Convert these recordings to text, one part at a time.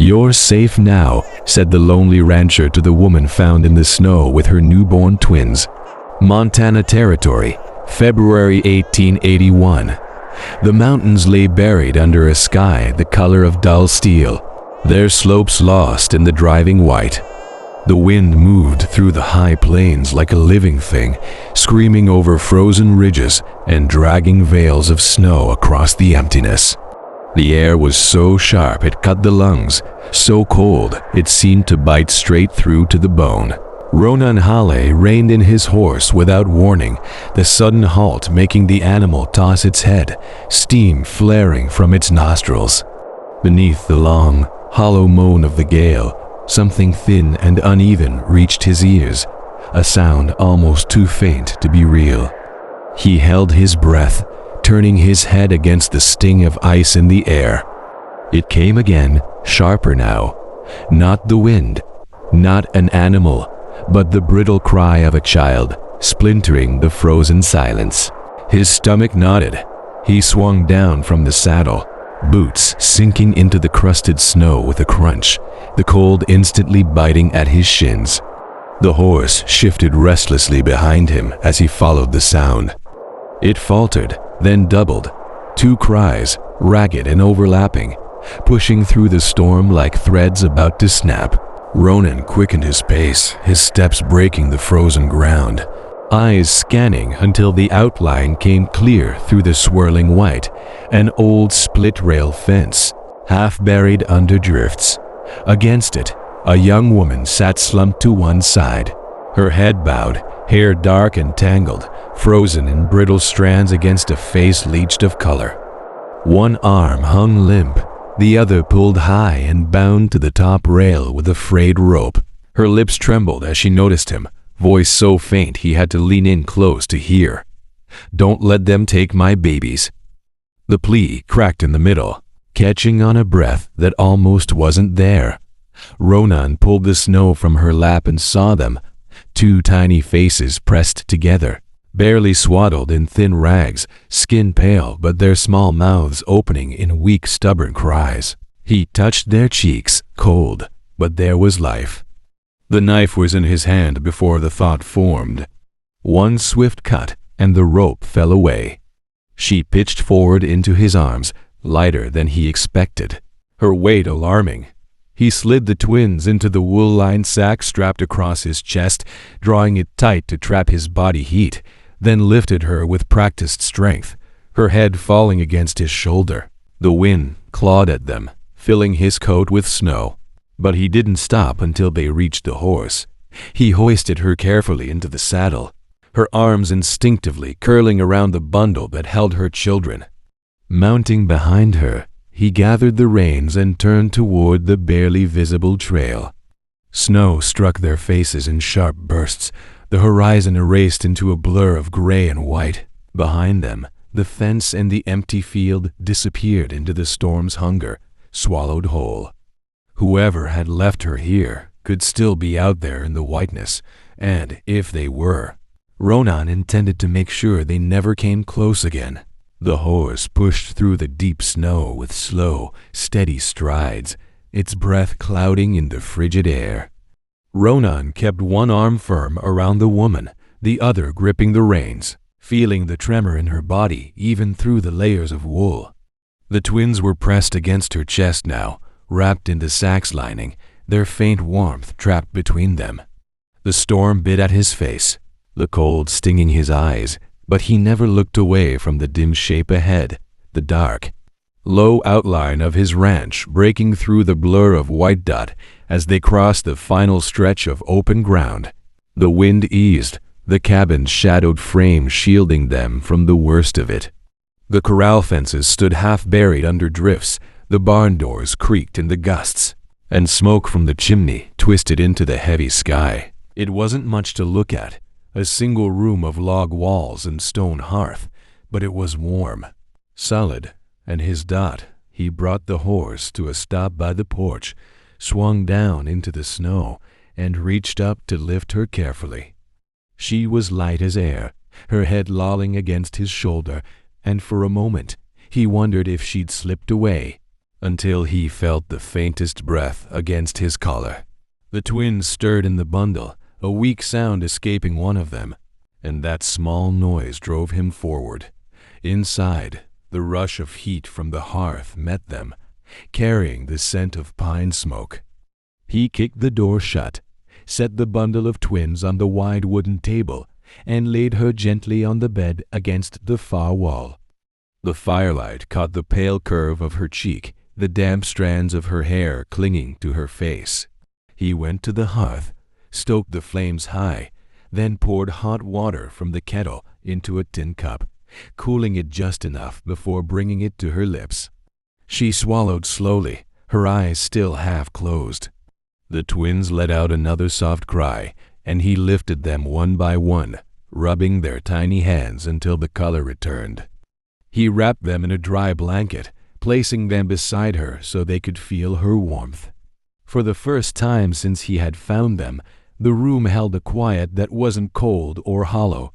"You're safe now," said the lonely rancher to the woman found in the snow with her newborn twins. Montana Territory, February 1881. The mountains lay buried under a sky the color of dull steel, their slopes lost in the driving white. The wind moved through the high plains like a living thing, screaming over frozen ridges and dragging veils of snow across the emptiness. The air was so sharp it cut the lungs, so cold it seemed to bite straight through to the bone. Ronan Hale reined in his horse without warning, the sudden halt making the animal toss its head, steam flaring from its nostrils. Beneath the long, hollow moan of the gale, something thin and uneven reached his ears, a sound almost too faint to be real. He held his breath, turning his head against the sting of ice in the air. It came again, sharper now. Not the wind, not an animal, but the brittle cry of a child, splintering the frozen silence. His stomach knotted. He swung down from the saddle, boots sinking into the crusted snow with a crunch, the cold instantly biting at his shins. The horse shifted restlessly behind him as he followed the sound. It faltered, then doubled. Two cries, ragged and overlapping, pushing through the storm like threads about to snap. Ronan quickened his pace, his steps breaking the frozen ground, eyes scanning until the outline came clear through the swirling white, an old split-rail fence, half buried under drifts. Against it, a young woman sat slumped to one side, her head bowed, hair dark and tangled, frozen in brittle strands against a face leached of color. One arm hung limp, the other pulled high and bound to the top rail with a frayed rope. Her lips trembled as she noticed him, voice so faint he had to lean in close to hear. "Don't let them take my babies." The plea cracked in the middle, catching on a breath that almost wasn't there. Ronan pulled the snow from her lap and saw them, two tiny faces pressed together, barely swaddled in thin rags, skin pale but their small mouths opening in weak, stubborn cries. He touched their cheeks, cold, but there was life. The knife was in his hand before the thought formed. One swift cut, and the rope fell away. She pitched forward into his arms, lighter than he expected, her weight alarming. He slid the twins into the wool-lined sack strapped across his chest, drawing it tight to trap his body heat, then lifted her with practiced strength, her head falling against his shoulder. The wind clawed at them, filling his coat with snow. But he didn't stop until they reached the horse. He hoisted her carefully into the saddle, her arms instinctively curling around the bundle that held her children. Mounting behind her, he gathered the reins and turned toward the barely visible trail. Snow struck their faces in sharp bursts, the horizon erased into a blur of gray and white. Behind them, the fence and the empty field disappeared into the storm's hunger, swallowed whole. Whoever had left her here could still be out there in the whiteness, and if they were, Ronan intended to make sure they never came close again. The horse pushed through the deep snow with slow, steady strides, its breath clouding in the frigid air. Ronan kept one arm firm around the woman, the other gripping the reins, feeling the tremor in her body even through the layers of wool. The twins were pressed against her chest now, wrapped in the sack's lining, their faint warmth trapped between them. The storm bit at his face, the cold stinging his eyes, but he never looked away from the dim shape ahead, the dark, low outline of his ranch breaking through the blur of white dot as they crossed the final stretch of open ground. The wind eased, the cabin's shadowed frame shielding them from the worst of it. The corral fences stood half buried under drifts, the barn doors creaked in the gusts, and smoke from the chimney twisted into the heavy sky. It wasn't much to look at, a single room of log walls and stone hearth, but it was warm, solid, and his Dot, he brought the horse to a stop by the porch, swung down into the snow, and reached up to lift her carefully. She was light as air, her head lolling against his shoulder, and for a moment he wondered if she'd slipped away. until he felt the faintest breath against his collar. The twins stirred in the bundle, a weak sound escaping one of them, and that small noise drove him forward. Inside, the rush of heat from the hearth met them, carrying the scent of pine smoke. He kicked the door shut, set the bundle of twins on the wide wooden table, and laid her gently on the bed against the far wall. The firelight caught the pale curve of her cheek, the damp strands of her hair clinging to her face. He went to the hearth, stoked the flames high, then poured hot water from the kettle into a tin cup, cooling it just enough before bringing it to her lips. She swallowed slowly, her eyes still half closed. The twins let out another soft cry, and he lifted them one by one, rubbing their tiny hands until the color returned. He wrapped them in a dry blanket, placing them beside her so they could feel her warmth. For the first time since he had found them, the room held a quiet that wasn't cold or hollow.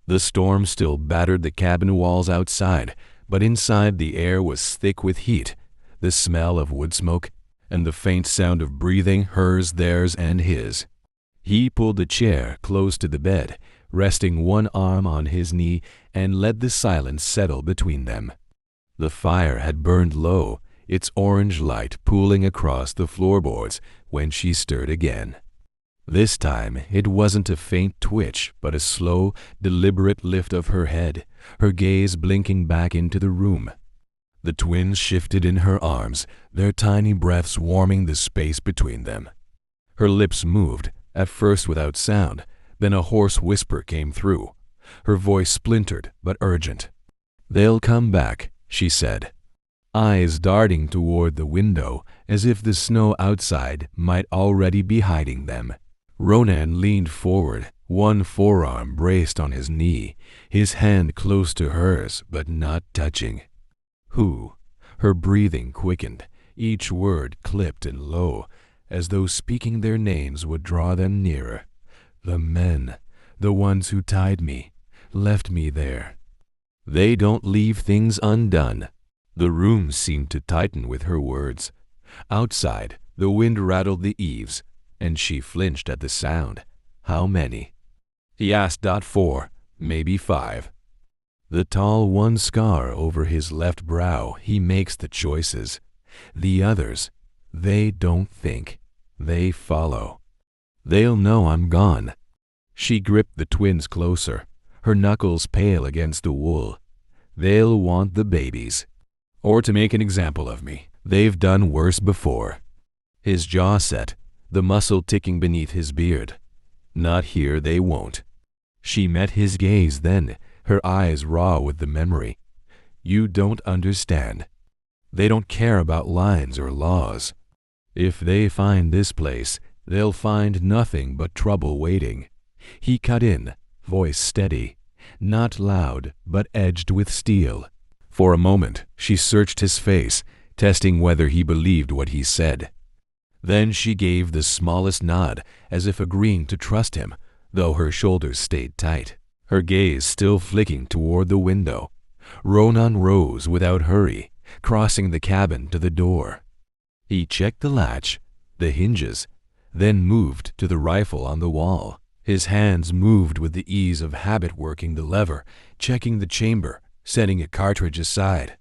The storm still battered the cabin walls outside, but inside the air was thick with heat, the smell of wood smoke, and the faint sound of breathing, hers, theirs, and his. He pulled a chair close to the bed, resting one arm on his knee, and let the silence settle between them. The fire had burned low, its orange light pooling across the floorboards when she stirred again. This time it wasn't a faint twitch, but a slow, deliberate lift of her head, her gaze blinking back into the room. The twins shifted in her arms, their tiny breaths warming the space between them. Her lips moved, at first without sound, then a hoarse whisper came through. Her voice splintered but urgent. "They'll come back," she said, eyes darting toward the window as if the snow outside might already be hiding them. Ronan leaned forward, one forearm braced on his knee, his hand close to hers but not touching. "Who?" Her breathing quickened, each word clipped and low, as though speaking their names would draw them nearer. "The men, the ones who tied me, left me there. They don't leave things undone." The room seemed to tighten with her words. Outside, the wind rattled the eaves, and she flinched at the sound. "How many?" He asked. "4, maybe 5. The tall one scar over his left brow, he makes the choices. The others, they don't think, they follow. They'll know I'm gone." She gripped the twins closer, her knuckles pale against the wool. "They'll want the babies. Or to make an example of me. They've done worse before." His jaw set, the muscle ticking beneath his beard. "Not here they won't." She met his gaze then, her eyes raw with the memory. "You don't understand. They don't care about lines or laws. If they find this place, they'll find nothing but trouble waiting." He cut in, voice steady, not loud but edged with steel. For a moment she searched his face, testing whether he believed what he said. Then she gave the smallest nod, as if agreeing to trust him, though her shoulders stayed tight, her gaze still flicking toward the window. Ronan rose without hurry, crossing the cabin to the door. He checked the latch, the hinges, then moved to the rifle on the wall. His hands moved with the ease of habit, working the lever, checking the chamber, setting a cartridge aside.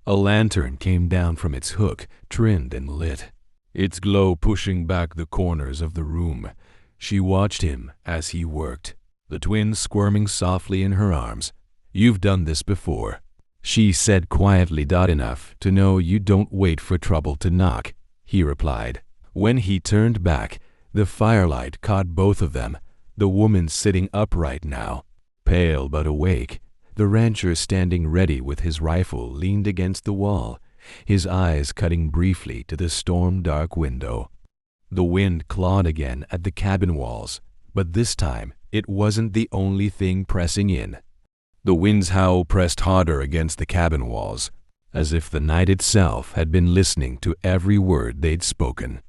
A lantern came down from its hook, trimmed and lit, its glow pushing back the corners of the room. She watched him as he worked, the twins squirming softly in her arms. "You've done this before," she said quietly, enough to know you don't wait for trouble to knock, he replied. When he turned back, the firelight caught both of them, the woman sitting upright now, pale but awake. The rancher, standing ready with his rifle, leaned against the wall, his eyes cutting briefly to the storm-dark window. The wind clawed again at the cabin walls, but this time it wasn't the only thing pressing in. The wind's howl pressed harder against the cabin walls, as if the night itself had been listening to every word they'd spoken.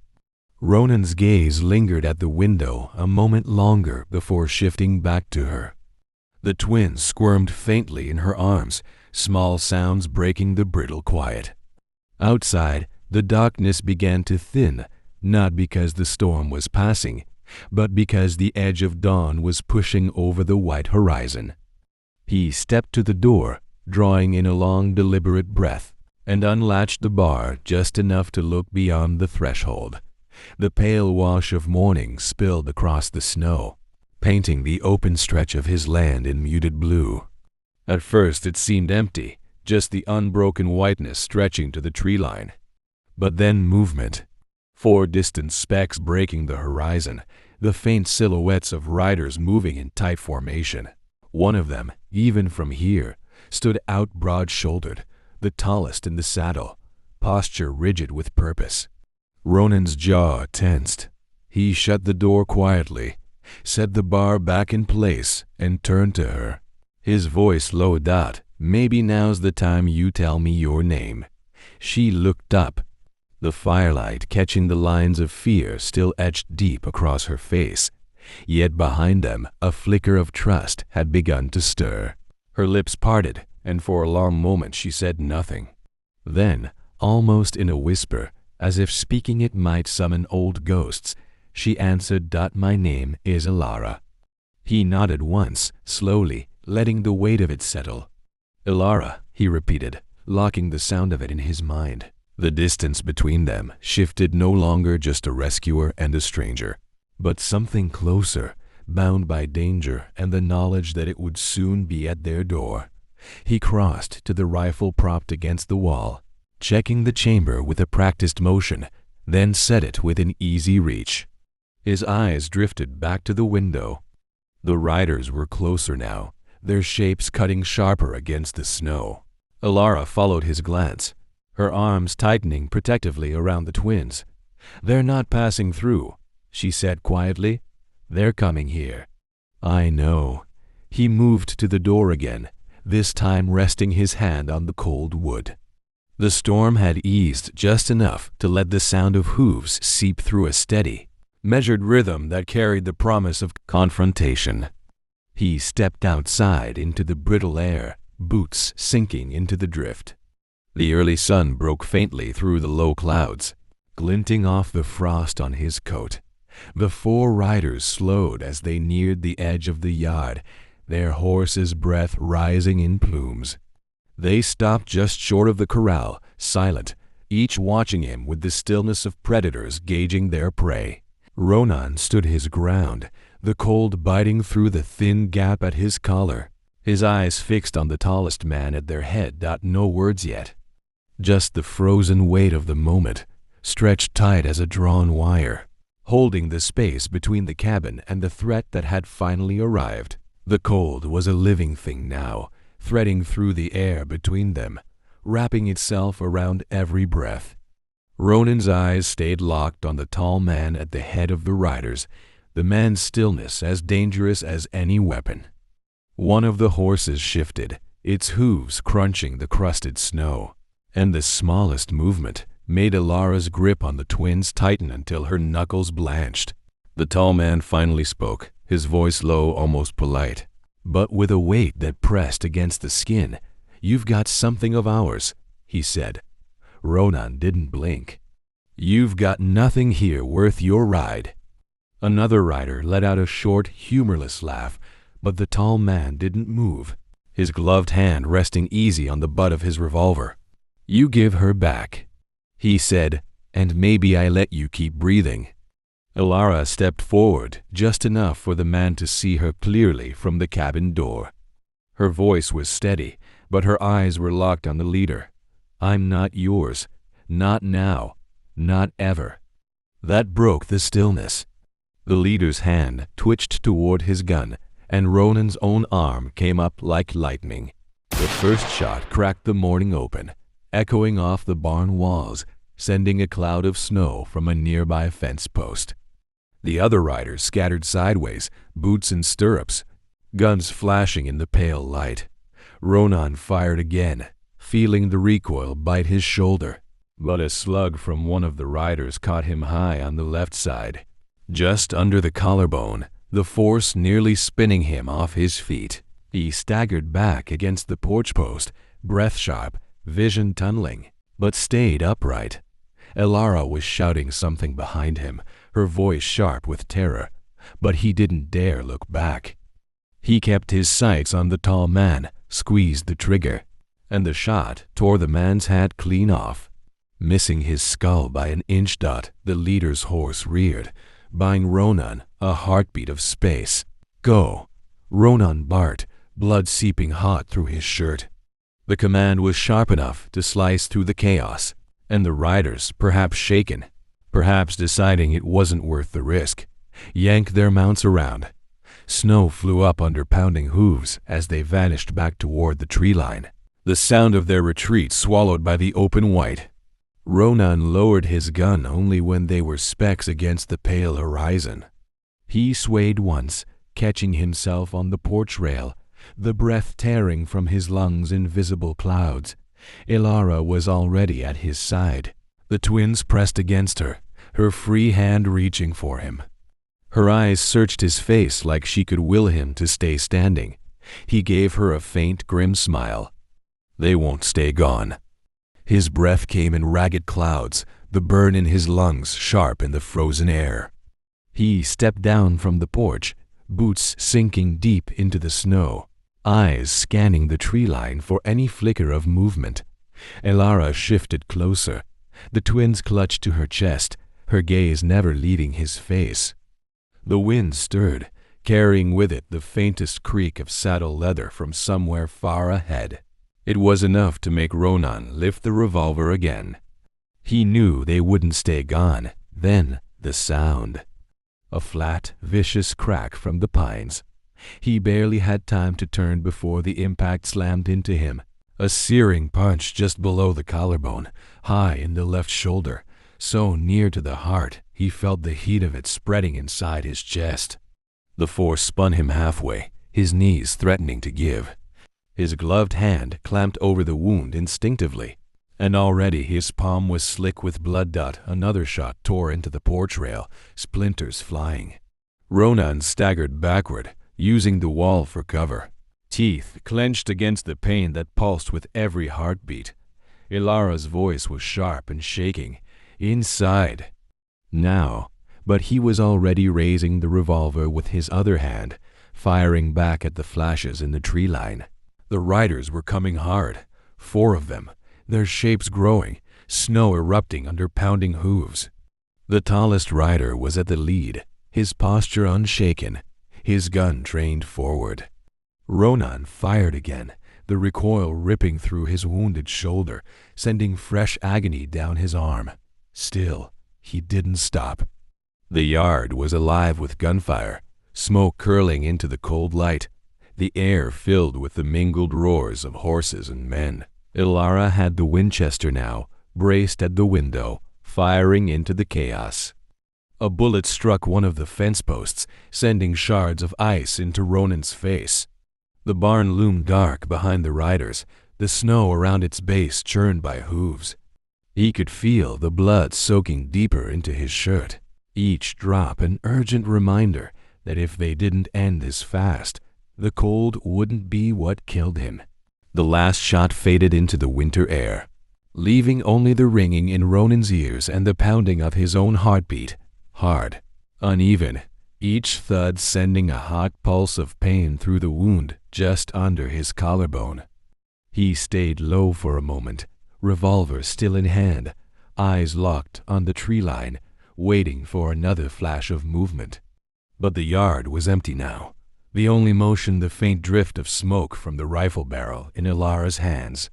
Ronan's gaze lingered at the window a moment longer before shifting back to her. The twins squirmed faintly in her arms, small sounds breaking the brittle quiet. Outside, the darkness began to thin, not because the storm was passing, but because the edge of dawn was pushing over the white horizon. He stepped to the door, drawing in a long, deliberate breath, and unlatched the bar just enough to look beyond the threshold. The pale wash of morning spilled across the snow, painting the open stretch of his land in muted blue. At first it seemed empty, just the unbroken whiteness stretching to the tree line. But then movement. 4 distant specks breaking the horizon, the faint silhouettes of riders moving in tight formation. One of them, even from here, stood out broad-shouldered, the tallest in the saddle, posture rigid with purpose. Ronan's jaw tensed. He shut the door quietly, set the bar back in place, and turned to her. His voice lowed out. "Maybe now's the time you tell me your name." She looked up, the firelight catching the lines of fear still etched deep across her face. Yet behind them, a flicker of trust had begun to stir. Her lips parted, and for a long moment she said nothing. Then, almost in a whisper, as if speaking it might summon old ghosts, she answered that my name is Ilara. He nodded once, slowly, letting the weight of it settle. "Ilara," he repeated, locking the sound of it in his mind. The distance between them shifted, no longer just a rescuer and a stranger, but something closer, bound by danger and the knowledge that it would soon be at their door. He crossed to the rifle propped against the wall, checking the chamber with a practiced motion, then set it within easy reach. His eyes drifted back to the window. The riders were closer now, their shapes cutting sharper against the snow. Ilara followed his glance, her arms tightening protectively around the twins. "They're not passing through," she said quietly. "They're coming here." "I know." He moved to the door again, this time resting his hand on the cold wood. The storm had eased just enough to let the sound of hooves seep through a steady, measured rhythm that carried the promise of confrontation. He stepped outside into the brittle air, boots sinking into the drift. The early sun broke faintly through the low clouds, glinting off the frost on his coat. The 4 riders slowed as they neared the edge of the yard, their horses' breath rising in plumes. They stopped just short of the corral, silent, each watching him with the stillness of predators gauging their prey. Ronan stood his ground, the cold biting through the thin gap at his collar, his eyes fixed on the tallest man at their head. No words yet. Just the frozen weight of the moment, stretched tight as a drawn wire, holding the space between the cabin and the threat that had finally arrived. The cold was a living thing now, threading through the air between them, wrapping itself around every breath. Ronan's eyes stayed locked on the tall man at the head of the riders, the man's stillness as dangerous as any weapon. One of the horses shifted, its hooves crunching the crusted snow, and the smallest movement made Ilara's grip on the twins tighten until her knuckles blanched. The tall man finally spoke, his voice low, almost polite, but with a weight that pressed against the skin. "You've got something of ours," he said. Ronan didn't blink. "You've got nothing here worth your ride." Another rider let out a short, humorless laugh, but the tall man didn't move, his gloved hand resting easy on the butt of his revolver. "You give her back," he said, "and maybe I let you keep breathing." Ilara stepped forward, just enough for the man to see her clearly from the cabin door. Her voice was steady, but her eyes were locked on the leader. "I'm not yours. Not now. Not ever." That broke the stillness. The leader's hand twitched toward his gun, and Ronan's own arm came up like lightning. The first shot cracked the morning open, echoing off the barn walls, sending a cloud of snow from a nearby fence post. The other riders scattered sideways, boots in stirrups, guns flashing in the pale light. Ronan fired again, feeling the recoil bite his shoulder, but a slug from one of the riders caught him high on the left side, just under the collarbone, the force nearly spinning him off his feet. He staggered back against the porch post, breath sharp, vision tunneling. but stayed upright. Elara was shouting something behind him, her voice sharp with terror, but he didn't dare look back. He kept his sights on the tall man, squeezed the trigger, and the shot tore the man's hat clean off. Missing his skull by an inch, the leader's horse reared, buying Ronan a heartbeat of space. "Go!" Ronan barked, blood seeping hot through his shirt. The command was sharp enough to slice through the chaos, and the riders, perhaps shaken, perhaps deciding it wasn't worth the risk, yanked their mounts around. Snow flew up under pounding hooves as they vanished back toward the tree line, the sound of their retreat swallowed by the open white. Ronan lowered his gun only when they were specks against the pale horizon. He swayed once, catching himself on the porch rail, the breath tearing from his lungs in visible clouds. Elara was already at his side. The twins pressed against her, her free hand reaching for him. Her eyes searched his face like she could will him to stay standing. He gave her a faint, grim smile. "They won't stay gone." His breath came in ragged clouds, the burn in his lungs sharp in the frozen air. He stepped down from the porch, boots sinking deep into the snow, eyes scanning the tree line for any flicker of movement. Elara shifted closer. The twins clutched to her chest, her gaze never leaving his face. The wind stirred, carrying with it the faintest creak of saddle leather from somewhere far ahead. It was enough to make Ronan lift the revolver again. He knew they wouldn't stay gone. Then the sound. A flat, vicious crack from the pines. He barely had time to turn before the impact slammed into him. A searing punch just below the collarbone, high in the left shoulder, so near to the heart he felt the heat of it spreading inside his chest. The force spun him halfway, his knees threatening to give. His gloved hand clamped over the wound instinctively, and already his palm was slick with blood. Another shot tore into the porch rail, splinters flying. Ronan staggered backward, using the wall for cover, teeth clenched against the pain that pulsed with every heartbeat. Elara's voice was sharp and shaking. Inside. Now, but he was already raising the revolver with his other hand, firing back at the flashes in the tree line. The riders were coming hard, 4 of them, their shapes growing, snow erupting under pounding hooves. The tallest rider was at the lead, his posture unshaken, his gun trained forward. Ronan fired again, the recoil ripping through his wounded shoulder, sending fresh agony down his arm. Still, he didn't stop. The yard was alive with gunfire, smoke curling into the cold light, the air filled with the mingled roars of horses and men. Elara had the Winchester now, braced at the window, firing into the chaos. A bullet struck one of the fence posts, sending shards of ice into Ronan's face. The barn loomed dark behind the riders, the snow around its base churned by hooves. He could feel the blood soaking deeper into his shirt, each drop an urgent reminder that if they didn't end this fast, the cold wouldn't be what killed him. The last shot faded into the winter air, leaving only the ringing in Ronan's ears and the pounding of his own heartbeat, hard, uneven, each thud sending a hot pulse of pain through the wound just under his collarbone. He stayed low for a moment, revolver still in hand, eyes locked on the tree line, waiting for another flash of movement. But the yard was empty now, the only motion the faint drift of smoke from the rifle barrel in Elara's hands.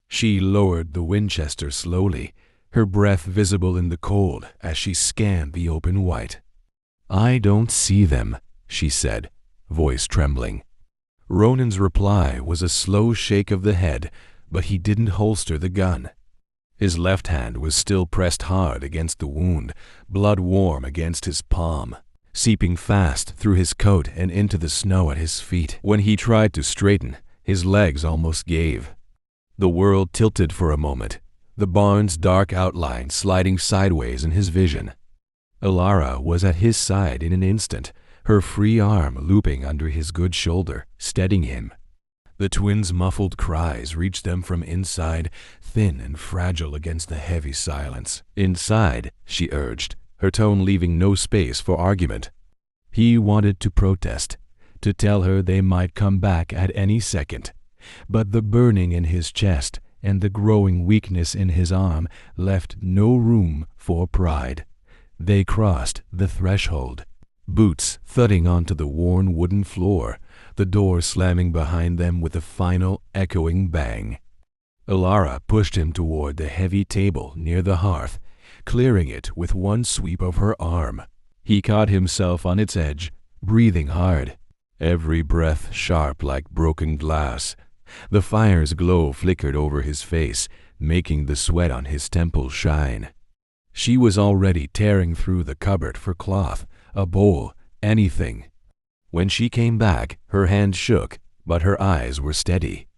She lowered the Winchester slowly, her breath visible in the cold as she scanned the open white. "I don't see them," she said, voice trembling. Ronan's reply was a slow shake of the head, but he didn't holster the gun. His left hand was still pressed hard against the wound, blood warm against his palm, seeping fast through his coat and into the snow at his feet. When he tried to straighten, his legs almost gave. The world tilted for a moment, the barn's dark outline sliding sideways in his vision. Elara was at his side in an instant, her free arm looping under his good shoulder, steadying him. The twins' muffled cries reached them from inside, thin and fragile against the heavy silence. "Inside," she urged, her tone leaving no space for argument. He wanted to protest, to tell her they might come back at any second, but the burning in his chest and the growing weakness in his arm left no room for pride. They crossed the threshold, boots thudding onto the worn wooden floor, the door slamming behind them with a final echoing bang. Ilara pushed him toward the heavy table near the hearth, clearing it with one sweep of her arm. He caught himself on its edge, breathing hard, every breath sharp like broken glass. The fire's glow flickered over his face, making the sweat on his temples shine. She was already tearing through the cupboard for cloth, a bowl, anything. When she came back, her hand shook, but her eyes were steady.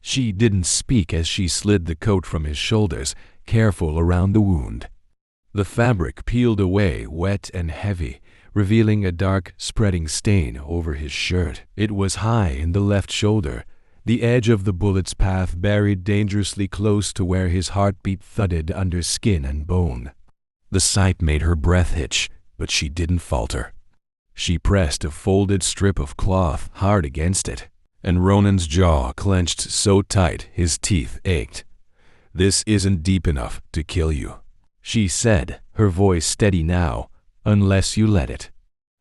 She didn't speak as she slid the coat from his shoulders, careful around the wound. The fabric peeled away, wet and heavy, revealing a dark, spreading stain over his shirt. It was high in the left shoulder, the edge of the bullet's path buried dangerously close to where his heartbeat thudded under skin and bone. The sight made her breath hitch, but she didn't falter. She pressed a folded strip of cloth hard against it, and Ronan's jaw clenched so tight his teeth ached. "This isn't deep enough to kill you," she said, her voice steady now, "unless you let it."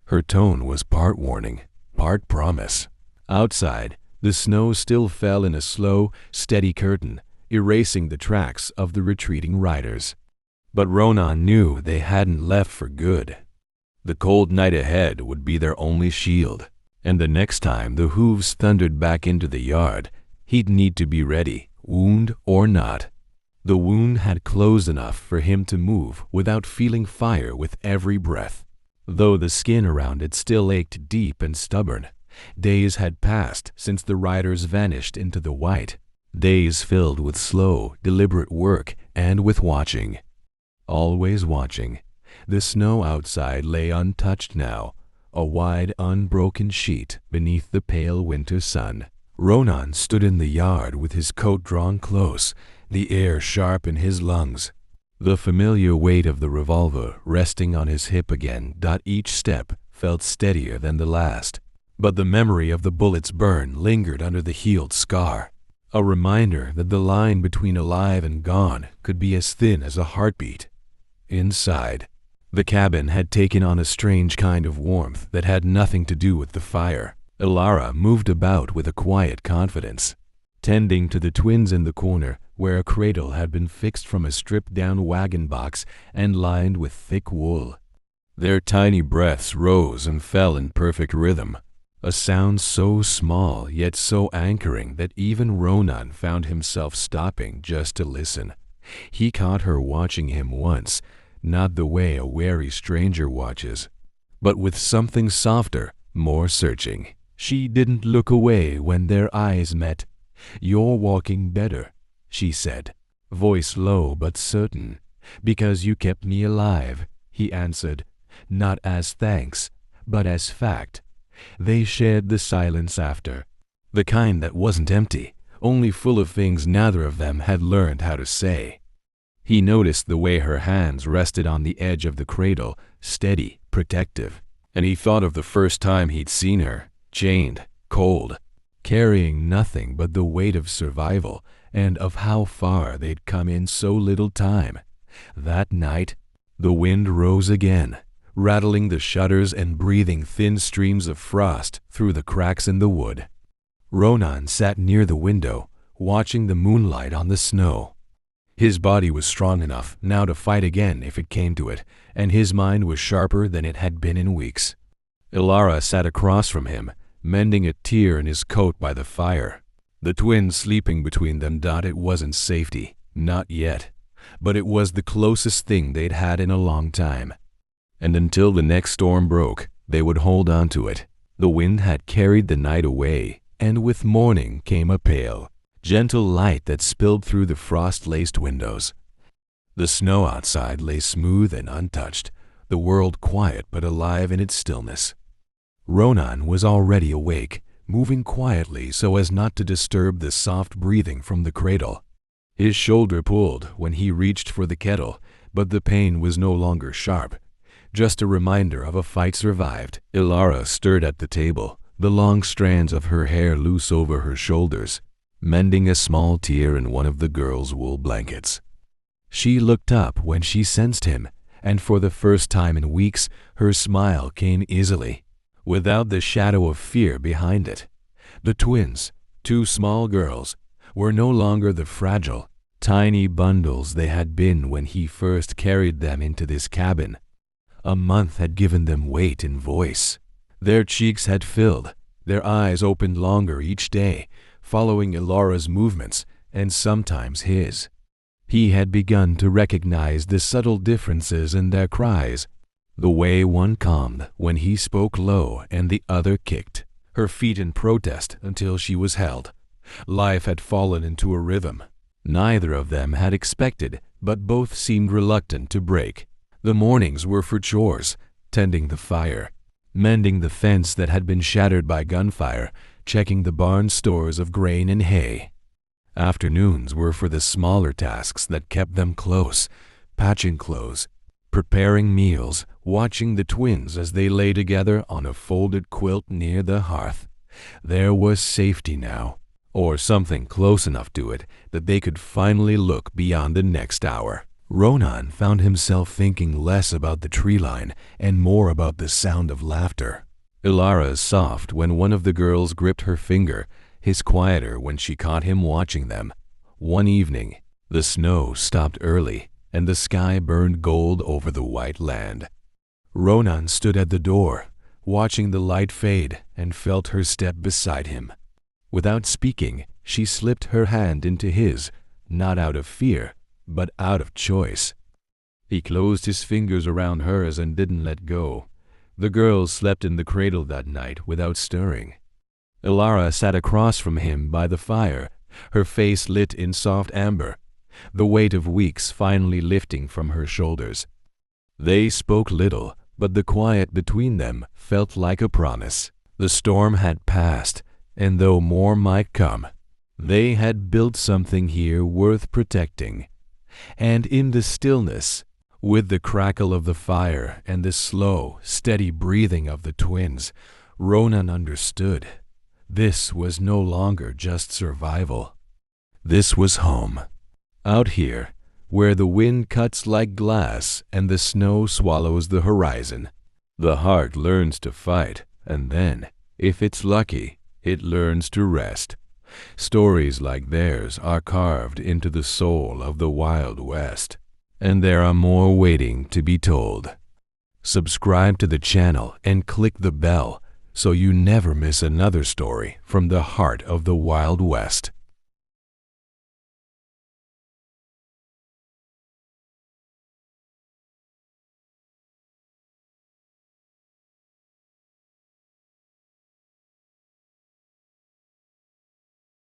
Her tone was part warning, part promise. Outside, the snow still fell in a slow, steady curtain, erasing the tracks of the retreating riders. But Ronan knew they hadn't left for good. The cold night ahead would be their only shield, and the next time the hooves thundered back into the yard, he'd need to be ready, wound or not. The wound had closed enough for him to move without feeling fire with every breath. Though the skin around it still ached deep and stubborn, days had passed since the riders vanished into the white, days filled with slow, deliberate work and with watching. Always watching. The snow outside lay untouched now, a wide, unbroken sheet beneath the pale winter sun. Ronan stood in the yard with his coat drawn close, the air sharp in his lungs. The familiar weight of the revolver resting on his hip again. Each step felt steadier than the last, but the memory of the bullet's burn lingered under the healed scar, a reminder that the line between alive and gone could be as thin as a heartbeat. Inside, the cabin had taken on a strange kind of warmth that had nothing to do with the fire. Ilara moved about with a quiet confidence, tending to the twins in the corner where a cradle had been fixed from a stripped-down wagon box and lined with thick wool. Their tiny breaths rose and fell in perfect rhythm, a sound so small yet so anchoring that even Ronan found himself stopping just to listen. He caught her watching him once, not the way a wary stranger watches, but with something softer, more searching. She didn't look away when their eyes met. "You're walking better," she said, voice low but certain. "Because you kept me alive," he answered, not as thanks, but as fact. They shared the silence after, the kind that wasn't empty, only full of things neither of them had learned how to say. He noticed the way her hands rested on the edge of the cradle, steady, protective, and he thought of the first time he'd seen her, chained, cold, carrying nothing but the weight of survival, and of how far they'd come in so little time. That night, the wind rose again, rattling the shutters and breathing thin streams of frost through the cracks in the wood. Ronan sat near the window, watching the moonlight on the snow. His body was strong enough now to fight again if it came to it, and his mind was sharper than it had been in weeks. Ilara sat across from him, mending a tear in his coat by the fire. The twins sleeping between them. It wasn't safety, not yet, but it was the closest thing they'd had in a long time. And until the next storm broke, they would hold on to it. The wind had carried the night away, and with morning came a pale, gentle light that spilled through the frost-laced windows. The snow outside lay smooth and untouched, the world quiet but alive in its stillness. Ronan was already awake, moving quietly so as not to disturb the soft breathing from the cradle. His shoulder pulled when he reached for the kettle, but the pain was no longer sharp, just a reminder of a fight survived. Ilara stirred at the table, the long strands of her hair loose over her shoulders, mending a small tear in one of the girl's wool blankets. She looked up when she sensed him, and for the first time in weeks, her smile came easily, without the shadow of fear behind it. The twins, two small girls, were no longer the fragile, tiny bundles they had been when he first carried them into this cabin. A month had given them weight and voice. Their cheeks had filled, their eyes opened longer each day, following Ilara's movements and sometimes his. He had begun to recognize the subtle differences in their cries, the way one calmed when he spoke low and the other kicked her feet in protest until she was held. Life had fallen into a rhythm neither of them had expected, but both seemed reluctant to break. The mornings were for chores, tending the fire, mending the fence that had been shattered by gunfire, checking the barn stores of grain and hay. Afternoons were for the smaller tasks that kept them close, patching clothes, preparing meals, watching the twins as they lay together on a folded quilt near the hearth. There was safety now, or something close enough to it that they could finally look beyond the next hour. Ronan found himself thinking less about the tree line and more about the sound of laughter. Ilara's soft when one of the girls gripped her finger, his quieter when she caught him watching them. One evening, the snow stopped early and the sky burned gold over the white land. Ronan stood at the door, watching the light fade, and felt her step beside him. Without speaking, she slipped her hand into his, not out of fear, but out of choice. He closed his fingers around hers and didn't let go. The girls slept in the cradle that night without stirring. Ilara sat across from him by the fire, her face lit in soft amber, the weight of weeks finally lifting from her shoulders. They spoke little, but the quiet between them felt like a promise. The storm had passed, and though more might come, they had built something here worth protecting. And in the stillness, with the crackle of the fire and the slow, steady breathing of the twins, Ronan understood. This was no longer just survival. This was home. Out here, where the wind cuts like glass and the snow swallows the horizon, the heart learns to fight, and then, if it's lucky, it learns to rest. Stories like theirs are carved into the soul of the Wild West, and there are more waiting to be told. Subscribe to the channel and click the bell so you never miss another story from the heart of the Wild West.